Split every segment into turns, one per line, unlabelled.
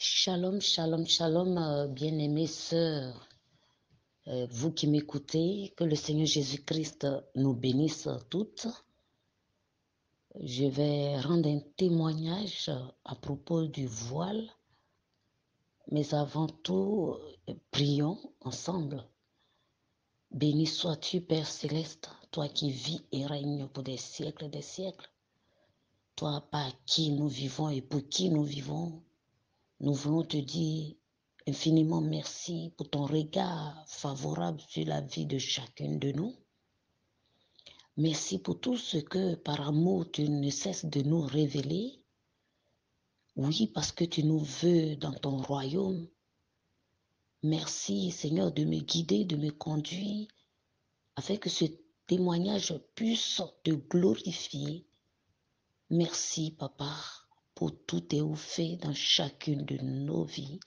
Shalom, shalom, shalom, bien-aimées sœurs, vous qui m'écoutez, que le Seigneur Jésus-Christ nous bénisse toutes. Je vais rendre un témoignage à propos du voile, mais avant tout, prions ensemble. Béni sois-tu, Père Céleste, toi qui vis et règnes pour des siècles et des siècles, toi par qui nous vivons et pour qui nous vivons. Nous voulons te dire infiniment merci pour ton regard favorable sur la vie de chacune de nous. Merci pour tout ce que par amour tu ne cesses de nous révéler. Oui, parce que tu nous veux dans ton royaume. Merci Seigneur de me guider, de me conduire, afin que ce témoignage puisse te glorifier. Merci Papa pour tout tes fait dans chacune de nos vies.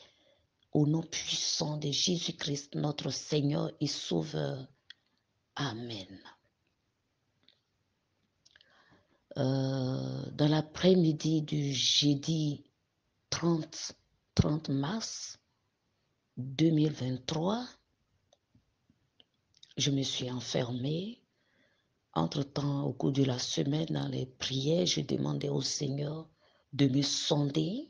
Au nom puissant de Jésus-Christ, notre Seigneur et Sauveur. Amen. Dans l'après-midi du jeudi 30 mars 2023, je me suis enfermée. Entre-temps, au cours de la semaine, dans les prières, je demandais au Seigneur de me sonder.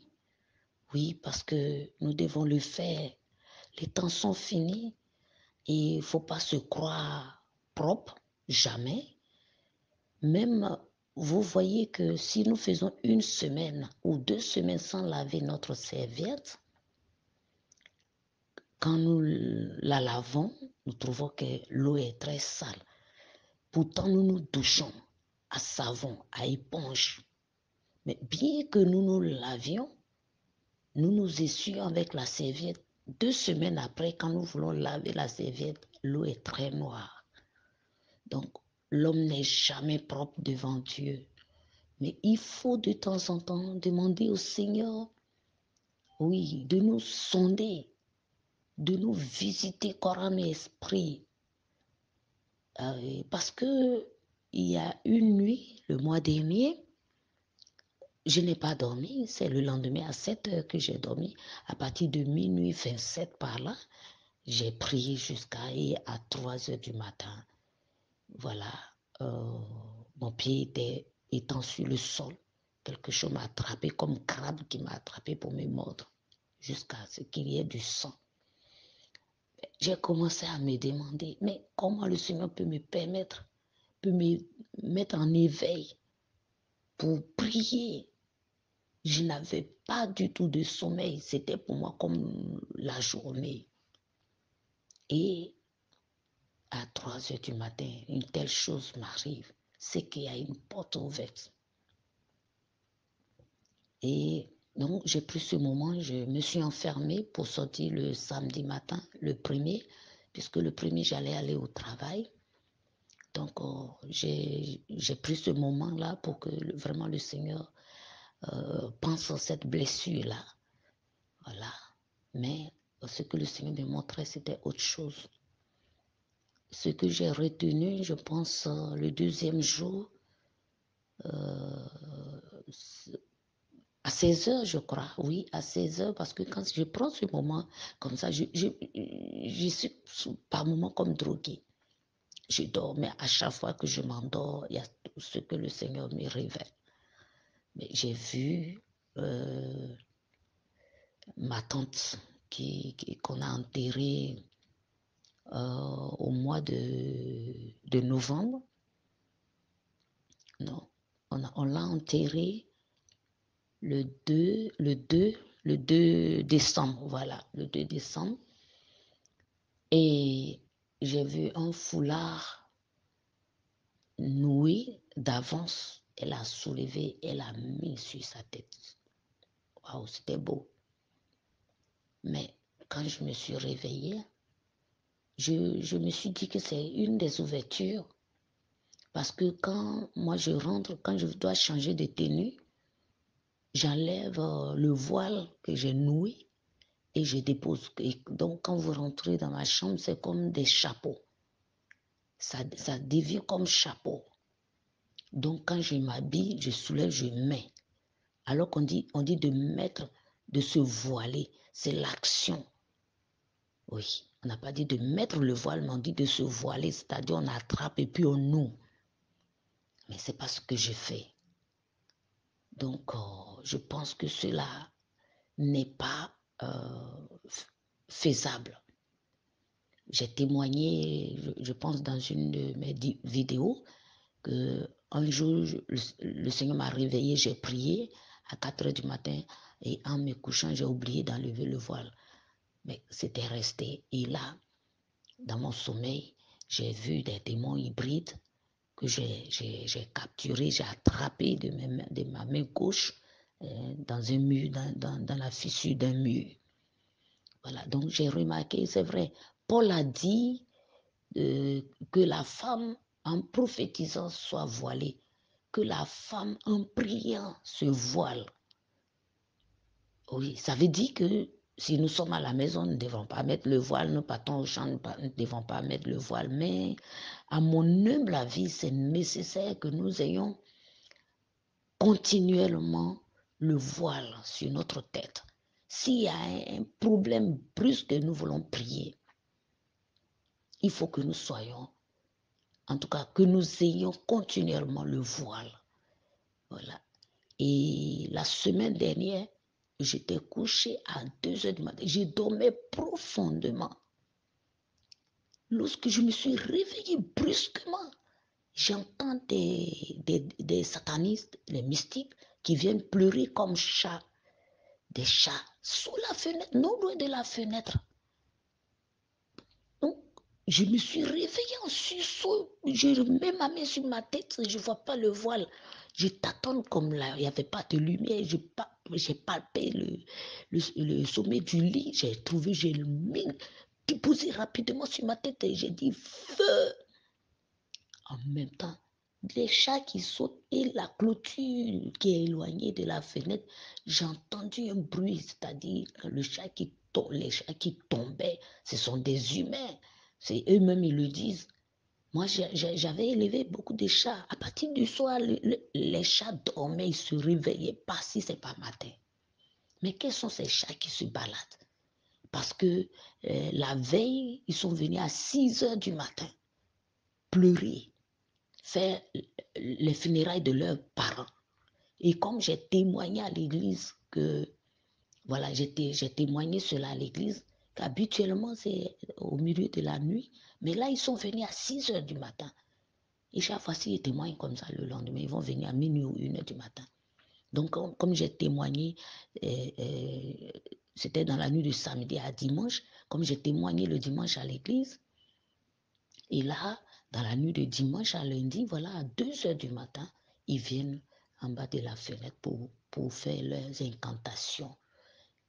Oui, parce que nous devons le faire. Les temps sont finis. Et il ne faut pas se croire propre, jamais. Même, vous voyez que si nous faisons une semaine ou 2 semaines sans laver notre serviette, quand nous la lavons, nous trouvons que l'eau est très sale. Pourtant, nous nous douchons à savon, à éponge. Mais bien que nous nous lavions, nous nous essuyons avec la serviette. 2 semaines après, quand nous voulons laver la serviette, l'eau est très noire. Donc, l'homme n'est jamais propre devant Dieu. Mais il faut de temps en temps demander au Seigneur, oui, de nous sonder, de nous visiter corps, âme et esprit. Parce que il y a une nuit, le mois dernier, je n'ai pas dormi. C'est le lendemain à 7 heures que j'ai dormi. À partir de minuit 27 par là, j'ai prié jusqu'à 3 heures du matin. Voilà, mon pied était étant sur le sol. Quelque chose m'a attrapé comme crabe qui m'a attrapé pour me mordre jusqu'à ce qu'il y ait du sang. J'ai commencé à me demander, mais comment le Seigneur peut me permettre, peut me mettre en éveil pour prier. Je n'avais pas du tout de sommeil. C'était pour moi comme la journée. Et à 3 heures du matin, une telle chose m'arrive. C'est qu'il y a une porte ouverte. Et donc, j'ai pris ce moment, je me suis enfermée pour sortir le samedi matin, le 1er, puisque le 1er, j'allais aller au travail. Donc, j'ai pris ce moment-là pour que vraiment le Seigneur pense à cette blessure-là. Voilà. Mais ce que le Seigneur me montrait, c'était autre chose. Ce que j'ai retenu, je pense, le 2e jour, à 16 heures, je crois, oui, à 16 heures, parce que quand je prends ce moment comme ça, je suis par moments comme droguée. Je dors, mais à chaque fois que je m'endors, il y a tout ce que le Seigneur me révèle. Mais j'ai vu ma tante qu'on a enterrée au mois de novembre. Non, on l'a enterrée le 2 décembre, voilà, le 2 décembre. Et j'ai vu un foulard noué d'avance. Elle a soulevé, elle a mis sur sa tête. Waouh, c'était beau. Mais quand je me suis réveillée, je me suis dit que c'est une des ouvertures. Parce que quand moi je rentre, quand je dois changer de tenue, j'enlève le voile que j'ai noué et je dépose. Et donc, quand vous rentrez dans ma chambre, c'est comme des chapeaux. Ça devient comme chapeau. Donc, quand je m'habille, je soulève, je mets. Alors qu'on dit de mettre, de se voiler, c'est l'action. Oui, on n'a pas dit de mettre le voile, mais on dit de se voiler, c'est-à-dire on attrape et puis on noue. Mais c'est pas ce que je fais. Donc, je pense que cela n'est pas faisable. J'ai témoigné, je pense, dans une de mes vidéos, que un jour, le Seigneur m'a réveillé, j'ai prié à 4 heures du matin et en me couchant, j'ai oublié d'enlever le voile. Mais c'était resté. Et là, dans mon sommeil, j'ai vu des démons hybrides que j'ai capturés, j'ai attrapés de ma main gauche dans un mur, dans la fissure d'un mur. Voilà, donc j'ai remarqué, c'est vrai, Paul a dit que la femme en prophétisant soit voilée, que la femme en priant se voile. Oui, ça veut dire que si nous sommes à la maison, nous ne devons pas mettre le voile, nous partons au champ, nous ne devons pas mettre le voile. Mais à mon humble avis, c'est nécessaire que nous ayons continuellement le voile sur notre tête. S'il y a un problème brusque que nous voulons prier, il faut que nous soyons, en tout cas, que nous ayons continuellement le voile. Voilà. Et la semaine dernière, j'étais couchée à 2 heures du matin. Je dormais profondément. Lorsque je me suis réveillée brusquement, j'entends des satanistes, les mystiques, qui viennent pleurer comme chats. Des chats sous la fenêtre, non loin de la fenêtre. Donc, je me suis réveillée en sursaut. Je mets ma main sur ma tête, je ne vois pas le voile. Je tâtonne comme là, il n'y avait pas de lumière. J'ai palpé le sommet du lit. J'ai trouvé, j'ai mis, posé rapidement sur ma tête et j'ai dit feu. En même temps, les chats qui sautent et la clôture qui est éloignée de la fenêtre, j'ai entendu un bruit, c'est-à-dire les chats qui tombaient, ce sont des humains. C'est eux-mêmes, ils le disent. Moi, j'avais élevé beaucoup de chats. À partir du soir, les chats dormaient, ils ne se réveillaient pas si ce n'est pas matin. Mais quels sont ces chats qui se baladent? Parce que la veille, ils sont venus à 6 heures du matin pleurer, faire les funérailles de leurs parents. Et comme j'ai témoigné à l'église que, voilà, j'ai témoigné cela à l'église, qu'habituellement c'est au milieu de la nuit, mais là ils sont venus à 6 heures du matin. Et chaque fois, s'ils témoignent comme ça le lendemain, ils vont venir à minuit ou 1 heure du matin. Donc, comme j'ai témoigné, c'était dans la nuit de samedi à dimanche, comme j'ai témoigné le dimanche à l'église, et là, dans la nuit de dimanche à lundi, voilà, à 2 heures du matin, ils viennent en bas de la fenêtre pour faire leurs incantations.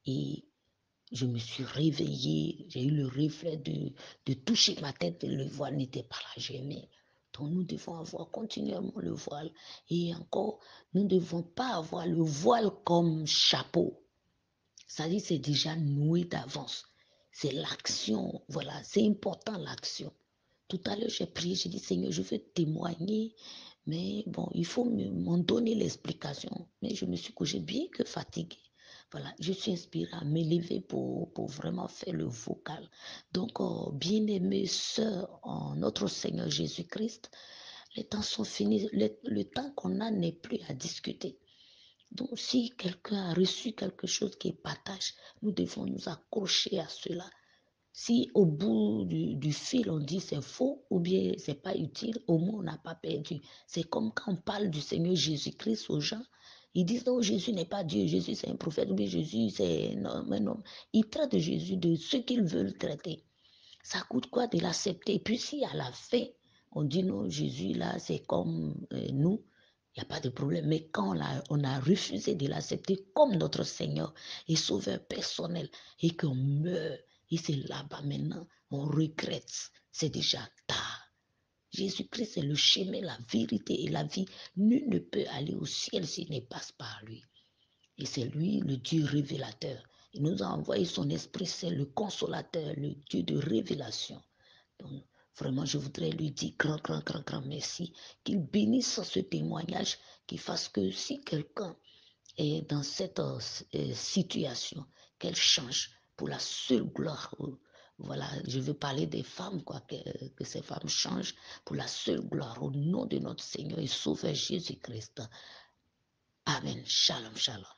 Et je me suis réveillée, j'ai eu le réflexe de toucher ma tête, le voile n'était pas là, j'ai mis. Donc nous devons avoir continuellement le voile. Et encore, nous ne devons pas avoir le voile comme chapeau. Ça dit, c'est déjà noué d'avance. C'est l'action, voilà, c'est important l'action. Tout à l'heure, j'ai prié, j'ai dit, Seigneur, je veux témoigner, mais bon, il faut m'en donner l'explication. Mais je me suis couchée bien que fatiguée. Voilà, je suis inspirée à m'élever pour vraiment faire le vocal. Donc, bien-aimées sœurs en notre Seigneur Jésus-Christ, les temps sont finis. Le temps qu'on a n'est plus à discuter. Donc, si quelqu'un a reçu quelque chose qui est partage, nous devons nous accrocher à cela. Si au bout du fil, on dit c'est faux ou bien c'est pas utile, au moins on n'a pas perdu. C'est comme quand on parle du Seigneur Jésus-Christ aux gens. Ils disent non, Jésus n'est pas Dieu, Jésus c'est un prophète, ou bien Jésus c'est un homme. Ils traitent Jésus de ce qu'ils veulent traiter. Ça coûte quoi de l'accepter? Et puis si à la fin, on dit non, Jésus là c'est comme nous, il n'y a pas de problème. Mais quand on a refusé de l'accepter comme notre Seigneur et Sauveur personnel et qu'on meurt, et c'est là-bas maintenant, on regrette. C'est déjà tard. Jésus-Christ est le chemin, la vérité et la vie. Nul ne peut aller au ciel s'il ne passe par lui. Et c'est lui le Dieu révélateur. Il nous a envoyé son Esprit, c'est le consolateur, le Dieu de révélation. Donc, vraiment, je voudrais lui dire grand merci, qu'il bénisse ce témoignage, qu'il fasse que si quelqu'un et dans cette situation, qu'elles changent pour la seule gloire. Voilà, je veux parler des femmes, quoi, que ces femmes changent pour la seule gloire au nom de notre Seigneur et Sauveur Jésus-Christ. Amen. Shalom, shalom.